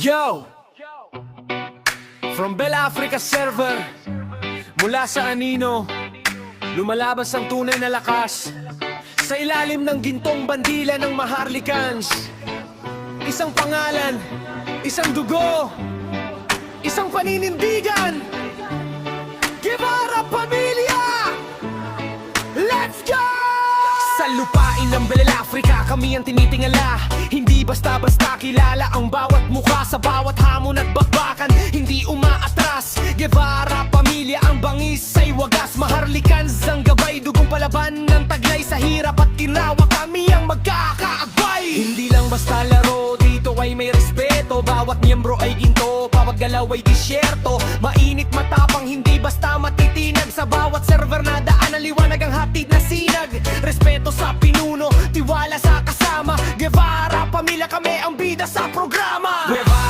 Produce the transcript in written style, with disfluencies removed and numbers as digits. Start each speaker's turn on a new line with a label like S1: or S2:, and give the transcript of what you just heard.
S1: Yo! From Bell Africa server, mula sa anino, lumalabas ang tunay na lakas. Sa ilalim ng gintong bandila ng Maharlikans, isang pangalan, isang dugo, isang paninindigan. Guevara Pamilya! Let's go! Sa lupain ng Bell Africa, kami ang tinitingala. Hindi basta-basta kilala ang bawat mukha. Sa bawat hamon at bakbakan, hindi umaatras. Guevara Pamilya, ang bangis ay wagas. Maharlikans ang gabay, dugong palaban ng taglay. Sa hirap at ginawa, kami ang magkakaagay. Hindi lang basta laro, dito ay may respeto. Bawat miyembro ay ginto, bawat galaw ay disyerto. Mainit matapang, hindi basta matitinag. Sa bawat server na daan, ang liwanag ang hatid na sinag. Respeto sa pinuno, tiwala sa kasama. Guevara Pamilya, kami ang bida sa programa. Guevara